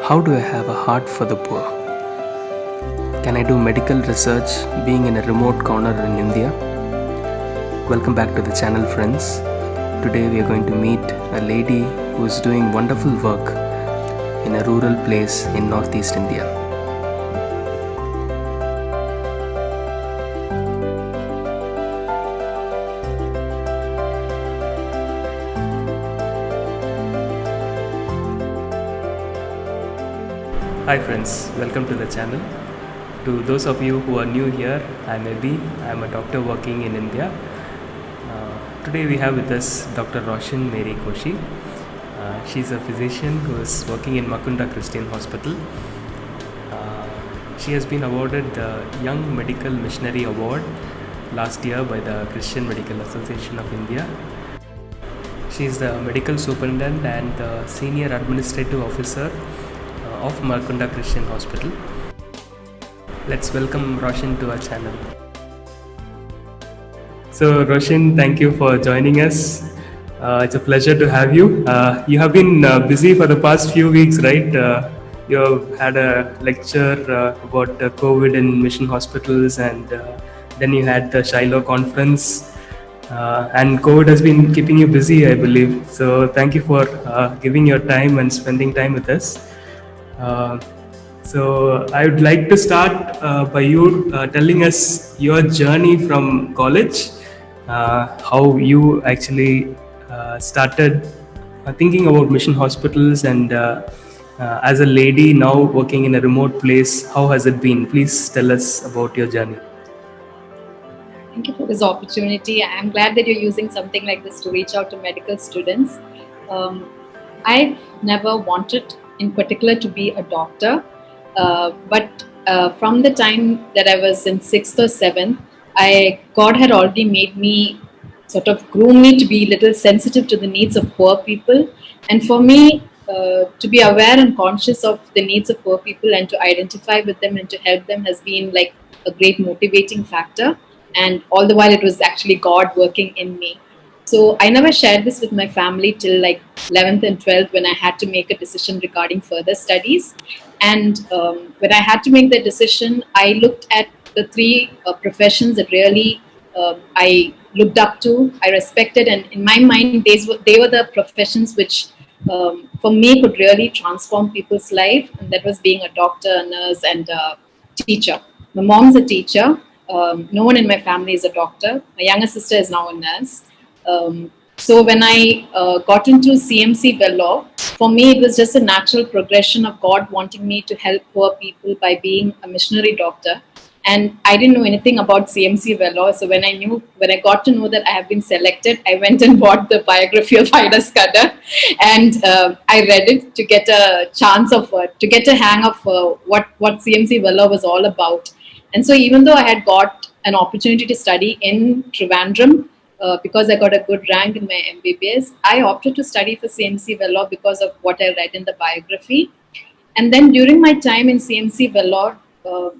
How do I have a heart for the poor? Can I do medical research being in a remote corner in India? Welcome back to the channel, friends. Today we are going to meet a lady who is doing wonderful work in a rural place in Northeast India. Hi friends, welcome to the channel. To those of you who are new here, I'm a doctor working in India. Today we have with us Dr. Roshine Mary Koshy. She's a physician who is working in Makunda Christian Hospital. She has been awarded the Young Medical Missionary Award last year by the Christian Medical Association of India. She is the medical superintendent and the senior administrative officer of Makunda Christian Hospital. Let's welcome Roshine to our channel. So Roshine, thank you for joining us. It's a pleasure to have you. You have been busy for the past few weeks, right? You have had a lecture about COVID in mission hospitals, and then you had the Shiloh conference. And COVID has been keeping you busy, I believe. So thank you for giving your time and spending time with us. So I would like to start by you telling us your journey from college, how you actually started thinking about mission hospitals, and as a lady now working in a remote place, how has it been? Please tell us about your journey. Thank you for this opportunity. I'm glad that you're using something like this to reach out to medical students. I've never wanted in particular to be a doctor, but from the time that I was in 6th or 7th, God had already made me sort of groom me to be a little sensitive to the needs of poor people. And for me, to be aware and conscious of the needs of poor people and to identify with them and to help them has been like a great motivating factor. And all the while, it was actually God working in me. So I never shared this with my family till like 11th and 12th when I had to make a decision regarding further studies. And when I had to make the decision, I looked at the three professions that really I looked up to, I respected, and in my mind, they were the professions which for me could really transform people's life. And that was being a doctor, a nurse, and a teacher. My mom's a teacher. No one in my family is a doctor. My younger sister is now a nurse. So when I got into CMC Vellore, for me it was just a natural progression of God wanting me to help poor people by being a missionary doctor. And I didn't know anything about CMC Vellore. So when I got to know that I have been selected, I went and bought the biography of Ida Scudder, and I read it to get a chance of to get a hang of what CMC Vellore was all about. And so even though I had got an opportunity to study in Trivandrum, because I got a good rank in my MBBS, I opted to study for CMC Vellore because of what I read in the biography. And then during my time in CMC Vellore,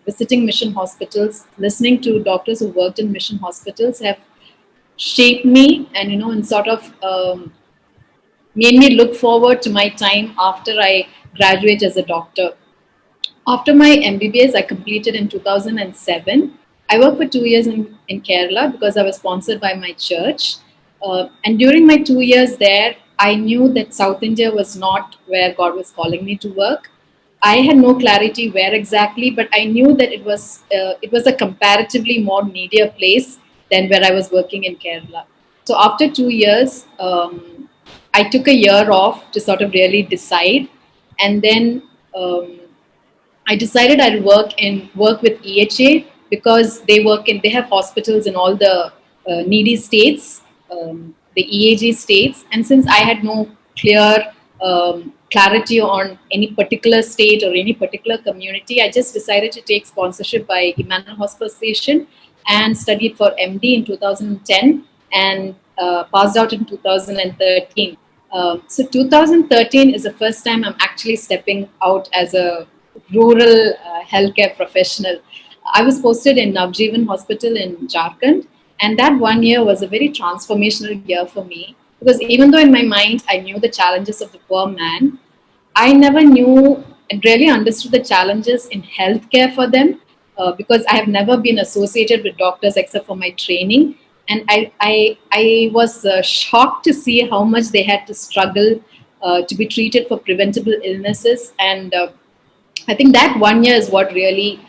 visiting mission hospitals, listening to doctors who worked in mission hospitals have shaped me and sort of made me look forward to my time after I graduate as a doctor. After my MBBS, I completed in 2007. I worked for 2 years in Kerala because I was sponsored by my church. And during my 2 years there, I knew that South India was not where God was calling me to work. I had no clarity where exactly, but I knew that it was a comparatively more needier place than where I was working in Kerala. So after 2 years, I took a year off to sort of really decide, and then I decided I'd work with EHA because they have hospitals in all the needy states, the EAG states, and since I had no clear clarity on any particular state or any particular community, I just decided to take sponsorship by Emmanuel Hospital Station and studied for MD in 2010 and passed out in 2013. So 2013 is the first time I'm actually stepping out as a rural healthcare professional. I was posted in Navjeevan Hospital in Jharkhand, and that 1 year was a very transformational year for me because even though in my mind I knew the challenges of the poor man, I never knew and really understood the challenges in healthcare for them, because I have never been associated with doctors except for my training. And I was shocked to see how much they had to struggle to be treated for preventable illnesses. And I think that 1 year is what really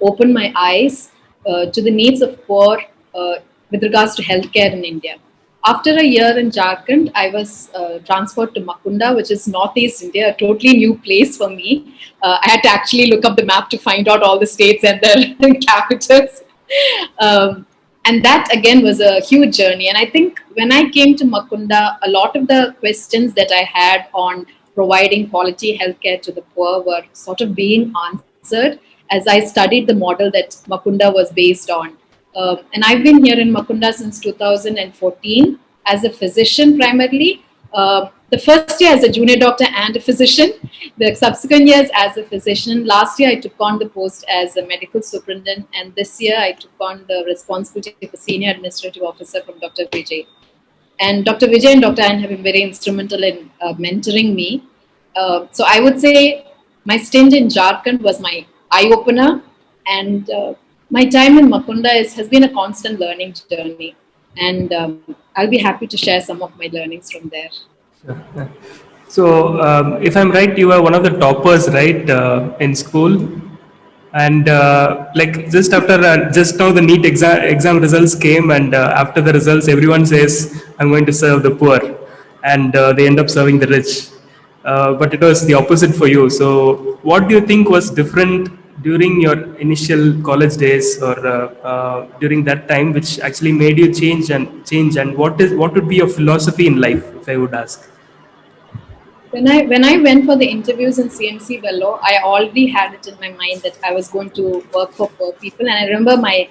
opened my eyes to the needs of poor uh, with regards to healthcare in India. After a year in Jharkhand, I was transferred to Makunda, which is northeast India, a totally new place for me. I had to actually look up the map to find out all the states and their capitals. Um, and that again was a huge journey. And I think when I came to Makunda, a lot of the questions that I had on providing quality healthcare to the poor were sort of being answered as I studied the model that Makunda was based on. And I've been here in Makunda since 2014 as a physician primarily. The first year as a junior doctor and a physician, the subsequent years as a physician. Last year I took on the post as a medical superintendent, and this year I took on the responsibility of a senior administrative officer from Dr. Vijay. And Dr. Vijay and Dr. Ann have been very instrumental in mentoring me. So I would say my stint in Jharkhand was my eye opener, and my time in Makunda has been a constant learning journey. And I'll be happy to share some of my learnings from there. Sure. Yeah. So, if I'm right, you were one of the toppers, right, in school, and like just now the NEET exam results came, and after the results, everyone says, "I'm going to serve the poor," and they end up serving the rich. But it was the opposite for you. So, what do you think was different during your initial college days, or during that time, which actually made you change? And what would be your philosophy in life, if I would ask? When I went for the interviews in CMC Vellore, I already had it in my mind that I was going to work for poor people. And I remember my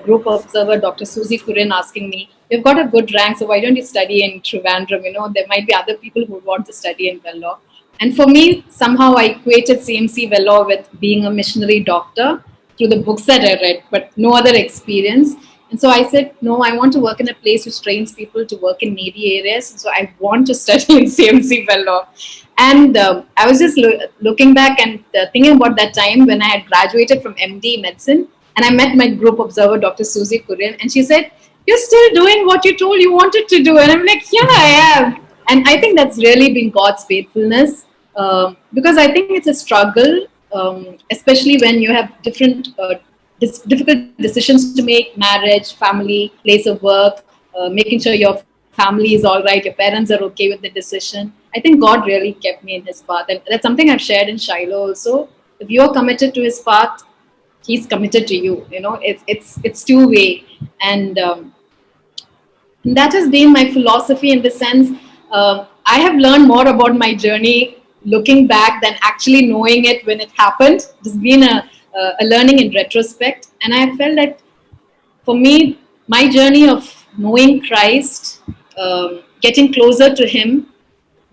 group observer, Dr. Susie Kurin, asking me, "You've got a good rank, so why don't you study in Trivandrum? You know, there might be other people who want to study in Vellore." And for me, somehow I equated CMC Vellore with being a missionary doctor through the books that I read, but no other experience. And so I said, no, I want to work in a place which trains people to work in needy areas. And so I want to study in CMC Vellore. And I was just looking back and thinking about that time when I had graduated from MD medicine. And I met my group observer, Dr. Susie Kurian, and she said, "You're still doing what you told you wanted to do." And I'm like, "Yeah, I am." And I think that's really been God's faithfulness, because I think it's a struggle, especially when you have different difficult decisions to make: marriage, family, place of work, making sure your family is all right, your parents are okay with the decision. I think God really kept me in His path, and that's something I've shared in Shiloh also. If you're committed to His path, He's committed to you. You know, it's two way, and that has been my philosophy in the sense. I have learned more about my journey looking back than actually knowing it when it happened. It's been a learning in retrospect, and I felt that for me, my journey of knowing Christ, getting closer to Him,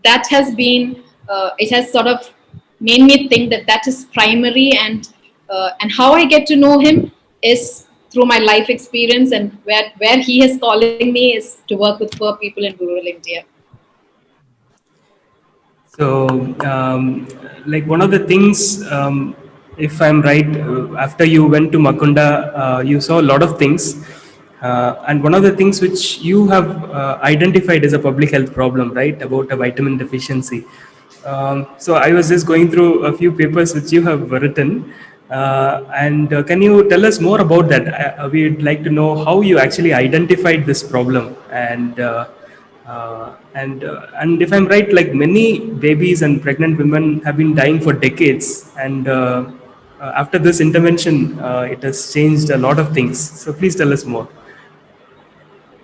that has been, it has sort of made me think that that is primary, and how I get to know Him is through my life experience, and where He is calling me is to work with poor people in rural India. So, like one of the things, if I'm right, after you went to Makunda, you saw a lot of things. And one of the things which you have identified as a public health problem, right, about a vitamin deficiency. So I was just going through a few papers which you have written. And can you tell us more about that? We'd like to know how you actually identified this problem, and if I'm right, like many babies and pregnant women have been dying for decades, and after this intervention, it has changed a lot of things. So please tell us more.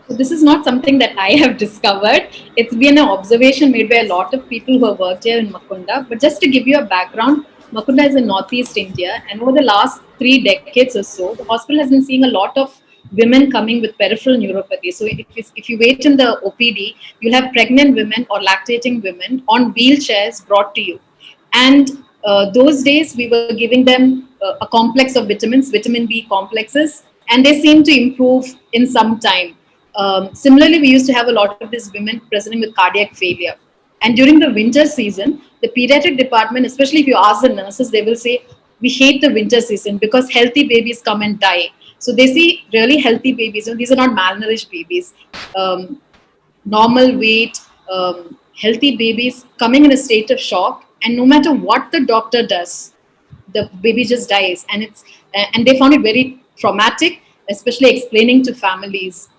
So this is not something that I have discovered. It's been an observation made by a lot of people who have worked here in Makunda. But just to give you a background, Makunda is in northeast India, and over the last 3 decades or so, the hospital has been seeing a lot of women coming with peripheral neuropathy. So if you wait in the OPD, you'll have pregnant women or lactating women on wheelchairs brought to you. And those days, we were giving them a complex of vitamins, vitamin B complexes, and they seem to improve in some time. Similarly, we used to have a lot of these women presenting with cardiac failure. And during the winter season, the pediatric department, especially if you ask the nurses, they will say, we hate the winter season because healthy babies come and die. So they see really healthy babies, and these are not malnourished babies. Normal weight, healthy babies coming in a state of shock, and no matter what the doctor does, the baby just dies, and they found it very traumatic, especially explaining to families.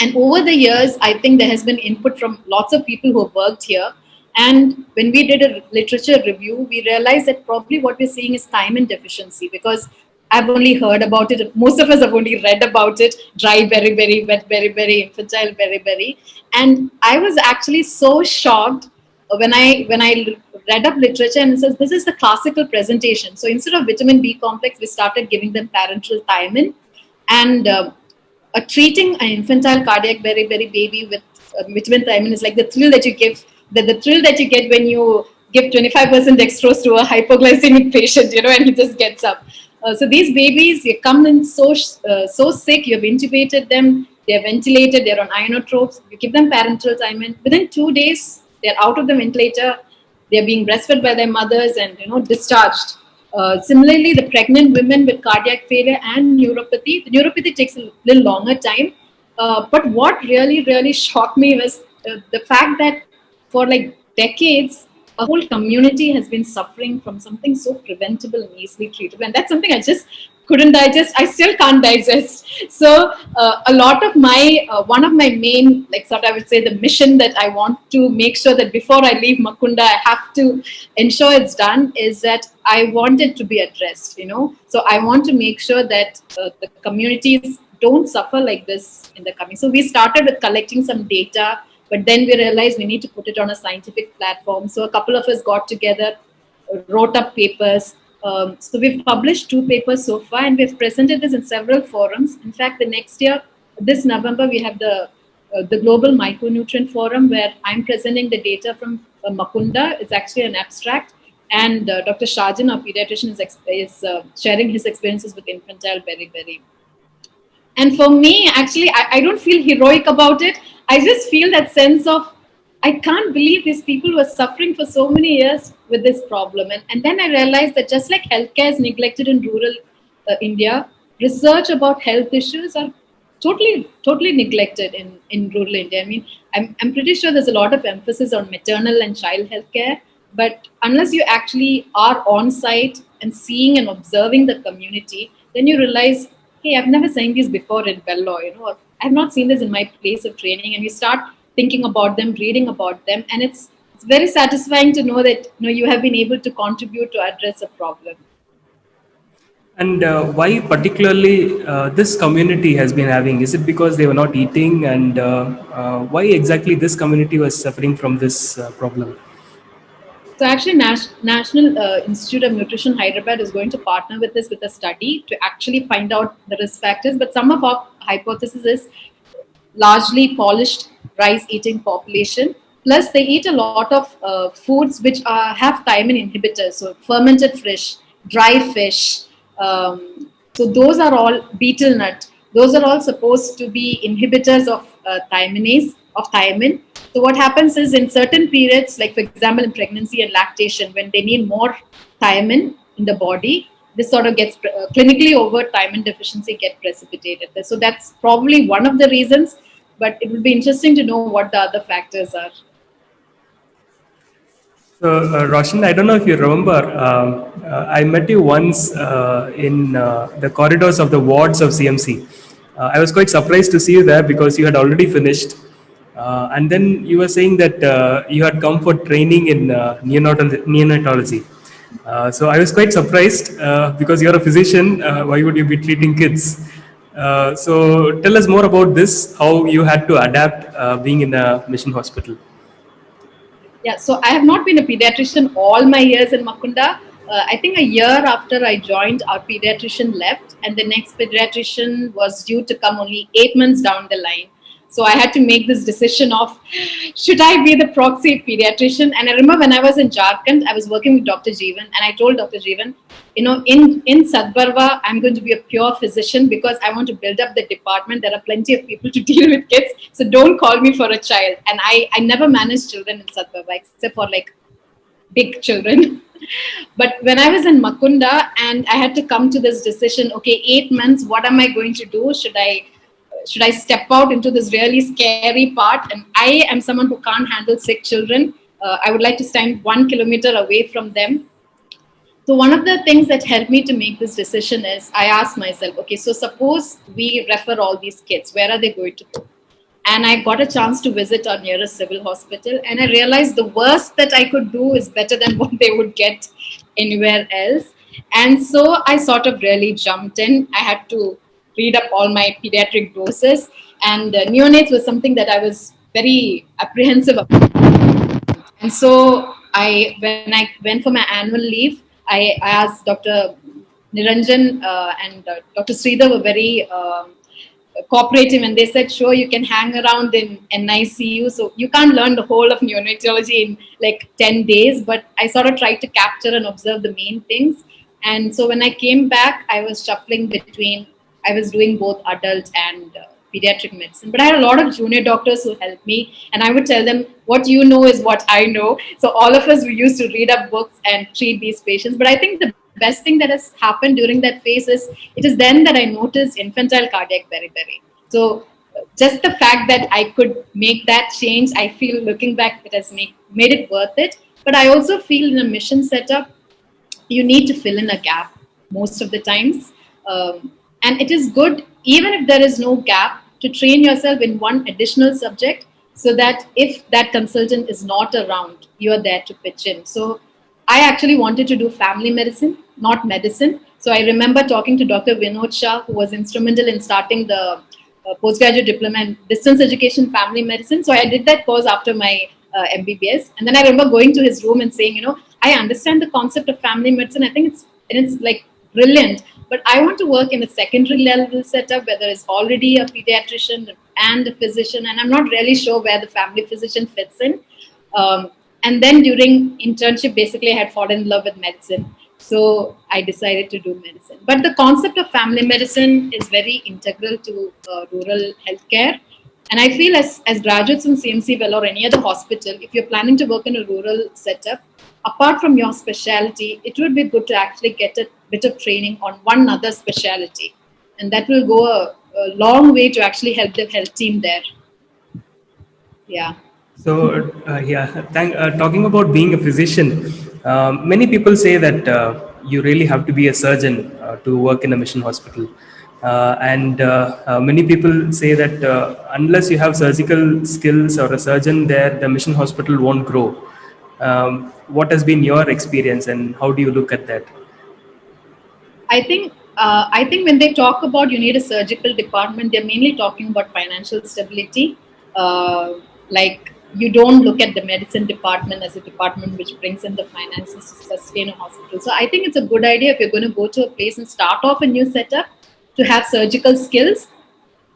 And over the years, I think there has been input from lots of people who have worked here. And when we did a literature review, we realized that probably what we're seeing is thiamine deficiency, because I've only heard about it. Most of us have only read about it: dry beriberi, wet beriberi, infantile beriberi. And I was actually so shocked when I read up literature, and it says this is the classical presentation. So instead of vitamin B complex, we started giving them parenteral thiamine, and treating an infantile cardiac beriberi baby with vitamin thiamine is like the thrill that you give, the thrill that you get when you give 25% dextrose to a hypoglycemic patient, and he just gets up. So these babies, they come in so sick. You have intubated them, they are ventilated, they're on inotropes. You give them parenteral thiamine. Within 2 days, they're out of the ventilator. They're being breastfed by their mothers and discharged. Similarly, the pregnant women with cardiac failure and neuropathy, the neuropathy takes a little longer time. But what really, really shocked me was the fact that for like decades, a whole community has been suffering from something so preventable and easily treatable. And that's something I just couldn't digest. I still can't digest. So a lot of one of my main, like sort of, I would say, the mission that I want to make sure that before I leave Makunda, I have to ensure it's done, is that I want it to be addressed. So I want to make sure that the communities don't suffer like this in the coming. So we started with collecting some data, but then we realized we need to put it on a scientific platform. So a couple of us got together, wrote up papers. So we've published 2 papers so far, and we've presented this in several forums. In fact, the next year, this November, we have the Global Micronutrient Forum, where I'm presenting the data from Makunda. It's actually an abstract, and Dr. Shajan, our pediatrician, is sharing his experiences with infantile beriberi. And for me, actually, I don't feel heroic about it. I just feel that sense of, I can't believe these people were suffering for so many years with this problem. And then I realized that just like healthcare is neglected in rural India, research about health issues are totally neglected in rural India. I mean, I'm pretty sure there's a lot of emphasis on maternal and child healthcare, but unless you actually are on site and seeing and observing the community, then you realize, hey, I've never seen this before in Vellore, or I've not seen this in my place of training. And you start thinking about them, reading about them, and it's very satisfying to know that you have been able to contribute to address a problem. And why particularly this community has been having? Is it because they were not eating, and why exactly this community was suffering from this problem? So actually, National Institute of Nutrition Hyderabad is going to partner with us with a study to actually find out the risk factors. But some of our hypothesis is largely polished rice eating population. Plus, they eat a lot of foods which have thiamine inhibitors. So fermented fish, dry fish. So those are all betel nut. Those are all supposed to be inhibitors of thiamine. So what happens is, in certain periods, like for example in pregnancy and lactation, when they need more thiamine in the body, this sort of gets clinically overt thiamine deficiency get precipitated. So that's probably one of the reasons, but it would be interesting to know what the other factors are. So, Roshan, I don't know if you remember, I met you once in the corridors of the wards of CMC. I was quite surprised to see you there because you had already finished. And then you were saying that you had come for training in neonatology. So I was quite surprised because you're a physician. Why would you be treating kids? So tell us more about this, how you had to adapt being in a mission hospital. Yeah, so I have not been a pediatrician all my years in Makunda. I think a year after I joined, our pediatrician left, and the next pediatrician was due to come only 8 months down the line. So I had to make this decision of should I be the proxy pediatrician. And I remember when I was in Jharkhand, I was working with Dr. Jeevan, and I told Dr. Jeevan, in Sadbarwa, I'm going to be a pure physician because I want to build up the department. There are plenty of people to deal with kids, so don't call me for a child. And I never managed children in Sadbarwa except for like big children. But when I was in Makunda and I had to come to this decision, okay, 8 months, what am I going to do? Should I step out into this really scary part? And I am someone who can't handle sick children. I would like to stand 1 kilometer away from them. So one of the things that helped me to make this decision is I asked myself, okay, so suppose we refer all these kids, where are they going to go? And I got a chance to visit our nearest civil hospital, and I realized the worst that I could do is better than what they would get anywhere else. And so I sort of really jumped in. I had to read up all my pediatric doses, and neonates was something that I was very apprehensive about. And so when I went for my annual leave, I asked Dr. Niranjan and Dr. Sridhar were very cooperative, and they said, sure, you can hang around in NICU. So you can't learn the whole of neonatology in like 10 days, but I sort of tried to capture and observe the main things. And so when I came back, I was shuffling between, I was doing both adult and pediatric medicine. But I had a lot of junior doctors who helped me, and I would tell them, what you know is what I know. So all of us, we used to read up books and treat these patients. But I think the best thing that has happened during that phase is it is then that I noticed infantile cardiac beriberi. So just the fact that I could make that change, I feel looking back, it has made it worth it. But I also feel in a mission setup, you need to fill in a gap most of the times. And it is good, even if there is no gap, to train yourself in one additional subject so that if that consultant is not around, you are there to pitch in. So I actually wanted to do family medicine, not medicine. So I remember talking to Dr. Vinod Shah, who was instrumental in starting the postgraduate diploma in distance education family medicine. So I did that course after my MBBS. And then I remember going to his room and saying, I understand the concept of family medicine. I think it's like brilliant, but I want to work in a secondary level setup where there is already a pediatrician and a physician, and I'm not really sure where the family physician fits in. And then during internship, basically, I had fallen in love with medicine. So I decided to do medicine. But the concept of family medicine is very integral to rural healthcare. And I feel as graduates in CMC Well or any other hospital, if you're planning to work in a rural setup, apart from your specialty, it would be good to actually get a bit of training on one other specialty. And that will go a long way to actually help the health team there. Yeah. So, talking about being a physician, many people say that you really have to be a surgeon to work in a mission hospital. And many people say that unless you have surgical skills or a surgeon there, the mission hospital won't grow. What has been your experience, and how do you look at that? I think when they talk about you need a surgical department, they're mainly talking about financial stability. Like you don't look at the medicine department as a department which brings in the finances to sustain a hospital. So I think it's a good idea if you're going to go to a place and start off a new setup to have surgical skills.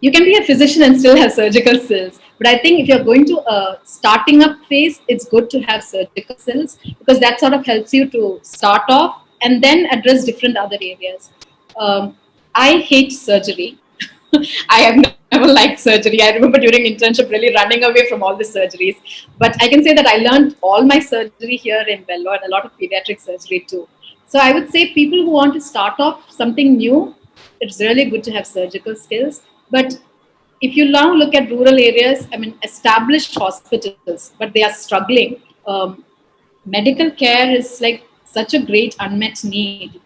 You can be a physician and still have surgical skills, but I think if you're going to a starting up phase, it's good to have surgical skills because that sort of helps you to start off and then address different other areas. I hate surgery. I have never liked surgery. I remember during internship really running away from all the surgeries, but I can say that I learned all my surgery here in Vellore and a lot of pediatric surgery too. So I would say people who want to start off something new, it's really good to have surgical skills. But if you now look at rural areas, I mean, established hospitals, but they are struggling. Medical care is like such a great unmet need,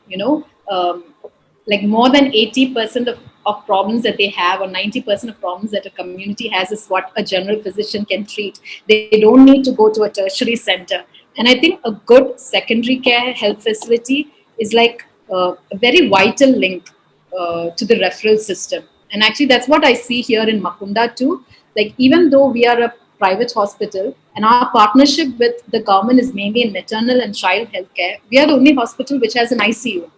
like more than 80% of problems that they have or 90% of problems that a community has is what a general physician can treat. They don't need to go to a tertiary center. And I think a good secondary care health facility is like a very vital link to the referral system. And actually, that's what I see here in Makunda too. Like, even though we are a private hospital and our partnership with the government is mainly in maternal and child health care, we are the only hospital which has an ICU.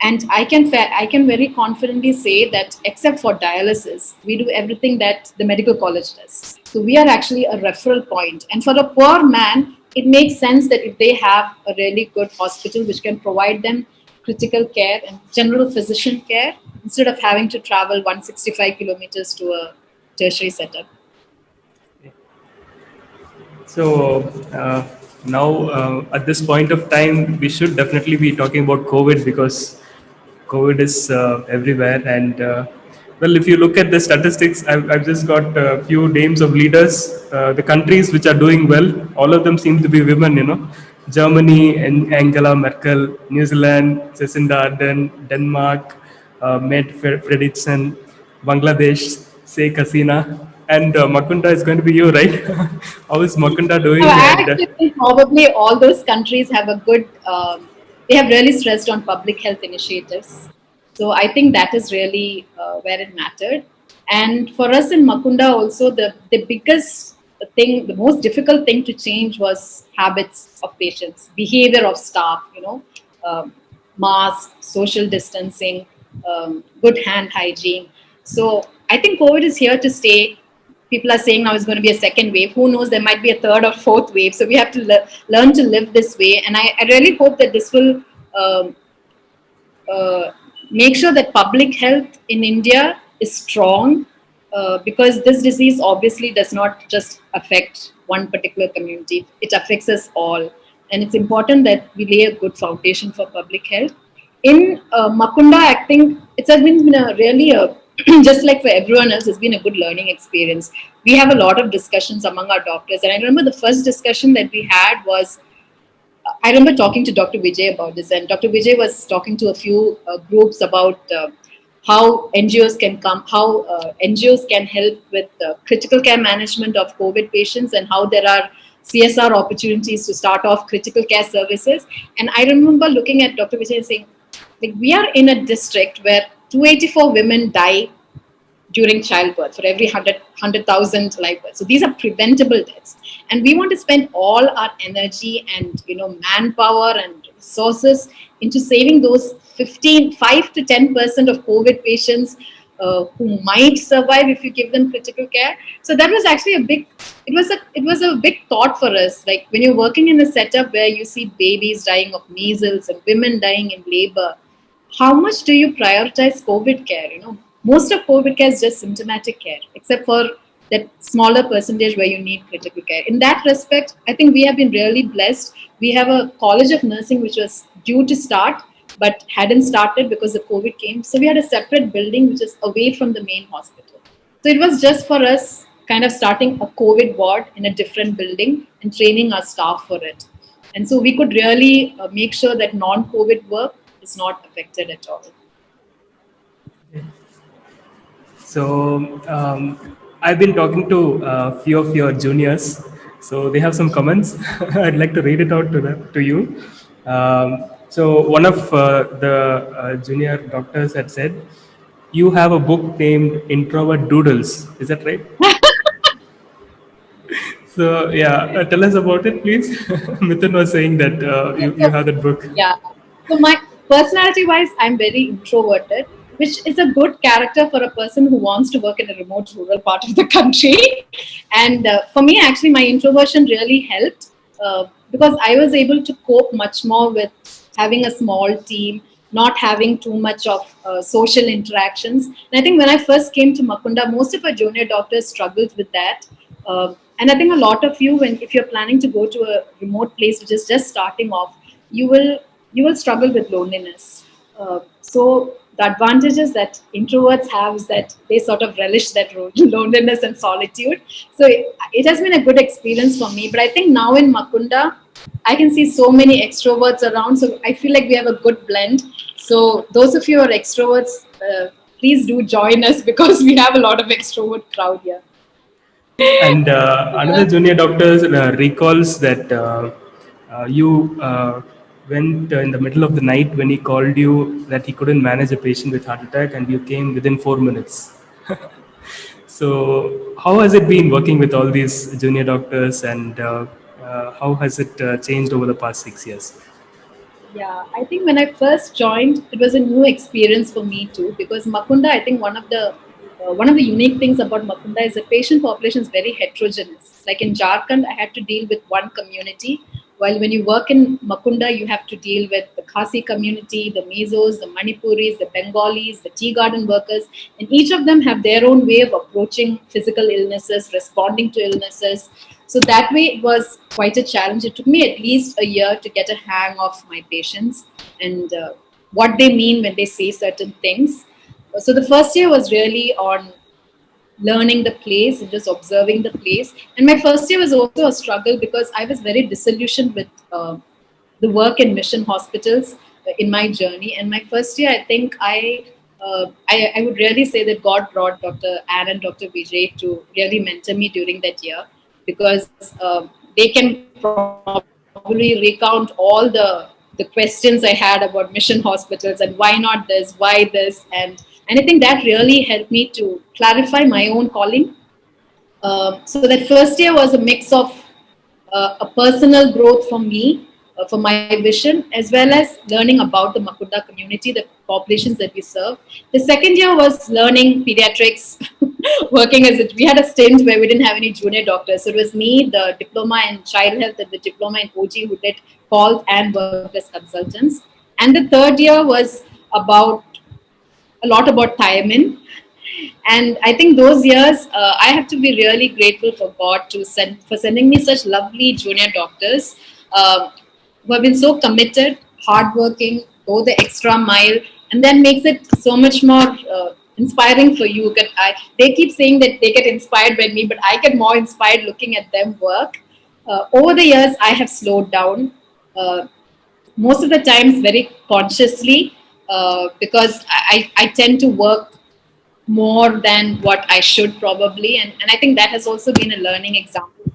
And I can very confidently say that except for dialysis, we do everything that the medical college does. So we are actually a referral point, and for a poor man it makes sense that if they have a really good hospital which can provide them critical care and general physician care instead of having to travel 165 kilometers to a tertiary setup. So now, at this point of time, we should definitely be talking about COVID because COVID is everywhere. And well, if you look at the statistics, I've just got a few names of leaders. The countries which are doing well, all of them seem to be women. Germany and Angela Merkel, New Zealand, Jacinda Ardern, Denmark, Mette Frederiksen, Bangladesh, Sheikh Hasina, and Makunda is going to be you, right? How is Makunda No, doing? I And actually think probably all those countries have a good, they have really stressed on public health initiatives. So I think that is really where it mattered. And for us in Makunda also, the biggest thing, the most difficult thing to change was habits of patients, behavior of staff, um, mask, social distancing, good hand hygiene. So I think COVID is here to stay. People are saying now it's going to be a second wave. Who knows? There might be a third or fourth wave. So we have to learn to live this way. And I really hope that this will um, uh, make sure that public health in India is strong, because this disease obviously does not just affect one particular community, it affects us all. And it's important that we lay a good foundation for public health. In Makunda, I think it's has been a really a just like for everyone else, it's been a good learning experience. We have a lot of discussions among our doctors, and I remember the first discussion that we had was I remember talking to Dr. Vijay about this, and Dr. Vijay was talking to a few groups about how NGOs can come, how NGOs can help with critical care management of COVID patients, and how there are CSR opportunities to start off critical care services. And I remember looking at Dr. Vijay and saying, like, we are in a district where 284 women die during childbirth for every 100,000 live births. So these are preventable deaths. And we want to spend all our energy and manpower and resources into saving those 5 to 10% of COVID patients who might survive if you give them critical care. So that was actually it was a big thought for us. Like when you're working in a setup where you see babies dying of measles and women dying in labor, how much do you prioritize COVID care? Most of COVID care is just symptomatic care, except for that smaller percentage where you need critical care. In that respect, I think we have been really blessed. We have a college of nursing which was due to start but hadn't started because the COVID came. So we had a separate building which is away from the main hospital. So it was just for us kind of starting a COVID ward in a different building and training our staff for it. And so we could really make sure that non COVID work is not affected at all. so I've been talking to a few of your juniors, so they have some comments. I'd like to read it out to you. So one of the junior doctors had said, "You have a book named Introvert Doodles." Is that right? So yeah, tell us about it, please. Mithun was saying that you So, have that book. yeah. So my personality wise, I'm very introverted, which is a good character for a person who wants to work in a remote rural part of the country. And for me, actually, my introversion really helped because I was able to cope much more with having a small team, not having too much of social interactions. And I think when I first came to Makunda, most of our junior doctors struggled with that. And I think a lot of you, when if you're planning to go to a remote place which is just starting off, you will you will struggle with loneliness. So the advantages that introverts have is that they sort of relish that loneliness and solitude. So it has been a good experience for me. But I think now in Makunda, I can see so many extroverts around. So I feel like we have a good blend. So those of you who are extroverts, please do join us because we have a lot of extrovert crowd here. And another junior doctor recalls that you went in the middle of the night when he called you that he couldn't manage a patient with heart attack, and you came within 4 minutes. So, how has it been working with all these junior doctors, and how has it changed over the past 6 years? Yeah, I think when I first joined, it was a new experience for me too. Because Makunda, I think one of the unique things about Makunda is the patient population is very heterogeneous. Like in Jharkhand, I had to deal with one community, while when you work in Makunda, you have to deal with the Khasi community, the Mizos, the Manipuris, the Bengalis, the tea garden workers, and each of them have their own way of approaching physical illnesses, responding to illnesses. So that way, it was quite a challenge. It took me at least a year to get a hang of my patients and what they mean when they say certain things. So the first year was really on learning the place and just observing the place. And my first year was also a struggle because I was very disillusioned with the work in mission hospitals in my journey. And my first year, I think I would really say that God brought Dr. Ann and Dr. Vijay to really mentor me during that year because they can probably recount all the questions I had about mission hospitals and why not this, why this, and I think that really helped me to clarify my own calling. So that first year was a mix of a personal growth for me, for my vision, as well as learning about the Makunda community, the populations that we serve. The second year was learning pediatrics, working as we had a stint where we didn't have any junior doctors. So it was me, the diploma in child health and the diploma in OG who did calls and worked as consultants. And the third year was about a lot about thiamine. And I think those years, I have to be really grateful for God for sending me such lovely junior doctors who have been so committed, hardworking, go the extra mile, and then makes it so much more inspiring for you. They keep saying that they get inspired by me, but I get more inspired looking at them work. Over the years, I have slowed down. Most of the times, very consciously, because I tend to work more than what I should probably. And I think that has also been a learning example,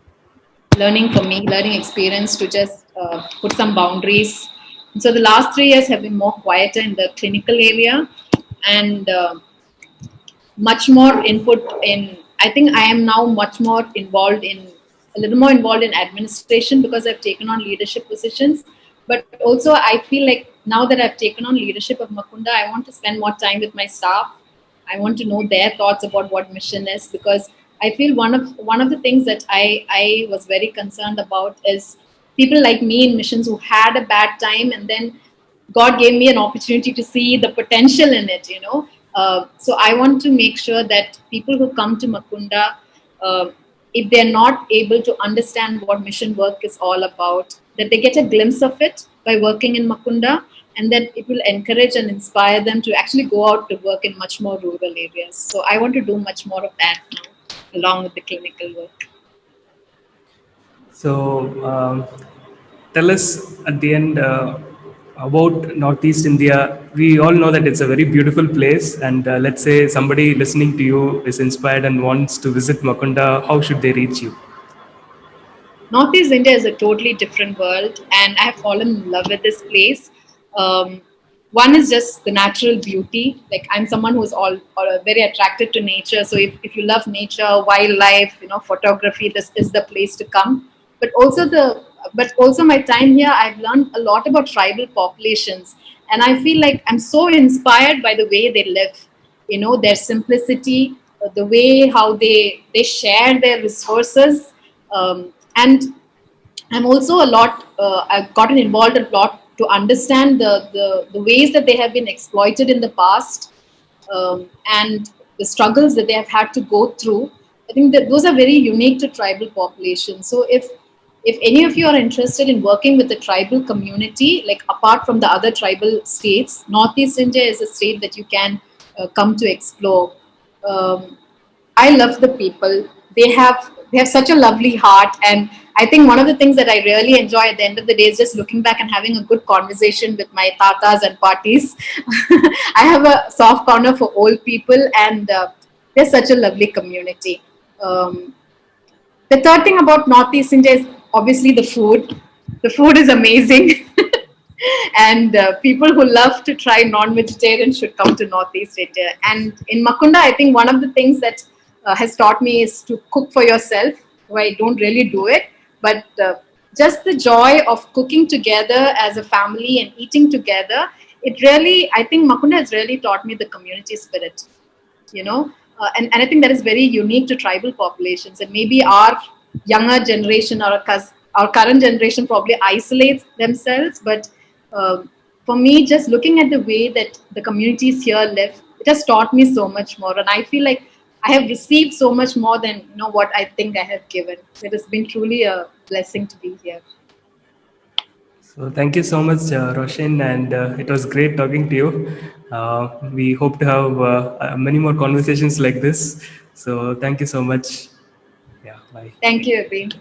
learning for me, learning experience to just put some boundaries. And so the last 3 years have been more quieter in the clinical area and much more input in. I think I am now much more involved in a little more involved in administration because I've taken on leadership positions. But also, I feel like now that I've taken on leadership of Makunda, I want to spend more time with my staff. I want to know their thoughts about what mission is because I feel one of the things that I was very concerned about is people like me in missions who had a bad time and then God gave me an opportunity to see the potential in it, you know. So I want to make sure that people who come to Makunda, uh, if they're not able to understand what mission work is all about, that they get a glimpse of it by working in Makunda, and that it will encourage and inspire them to actually go out to work in much more rural areas. So I want to do much more of that now, along with the clinical work. So, tell us at the end about Northeast India. We all know that it's a very beautiful place, and let's say somebody listening to you is inspired and wants to visit Makunda. How should they reach you? Northeast India is a totally different world, and I have fallen in love with this place. Um, One is just the natural beauty. Like I'm someone who's all very attracted to nature. So if you love nature, wildlife, photography, this is the place to come. But also my time here, I've learned a lot about tribal populations, and I feel like I'm so inspired by the way they live. Their simplicity, the way how they share their resources, and I'm also a lot. I've gotten involved a lot to understand the ways that they have been exploited in the past, and the struggles that they have had to go through. I think that those are very unique to tribal populations. So if any of you are interested in working with the tribal community, like apart from the other tribal states, Northeast India is a state that you can come to explore. Um, I love the people. They have such a lovely heart, and I think one of the things that I really enjoy at the end of the day is just looking back and having a good conversation with my tatas and parties. I have a soft corner for old people, and they're such a lovely community. Um, the third thing about Northeast India is obviously the food. The food is amazing. And people who love to try non-vegetarian should come to Northeast India. And in Makunda, I think one of the things that has taught me is to cook for yourself. Though I don't really do it, but just the joy of cooking together as a family and eating together, it really, I think Makunda has really taught me the community spirit, you know. And I think that is very unique to tribal populations, and maybe our younger generation or our current generation probably isolates themselves, but for me, just looking at the way that the communities here live, it has taught me so much more, and I feel like I have received so much more than what I think I have given. It has been truly a blessing to be here. So thank you so much, Roshin, and it was great talking to you. We hope to have many more conversations like this. So thank you so much. Yeah, bye. Thank you, Abhi.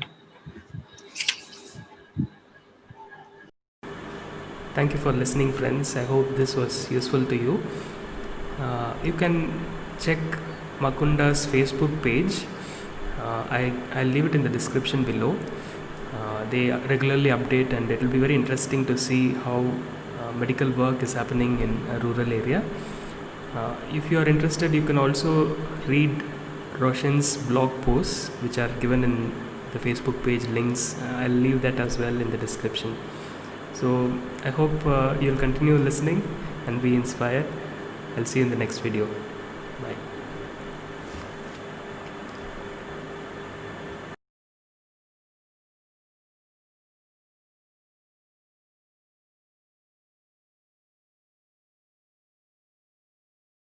Thank you for listening, friends. I hope this was useful to you. You can check Makunda's Facebook page. I'll leave it in the description below. They regularly update, and it will be very interesting to see how medical work is happening in a rural area. If you are interested, you can also read Roshan's blog posts, which are given in the Facebook page links. I'll leave that as well in the description. So I hope you'll continue listening and be inspired. I'll see you in the next video.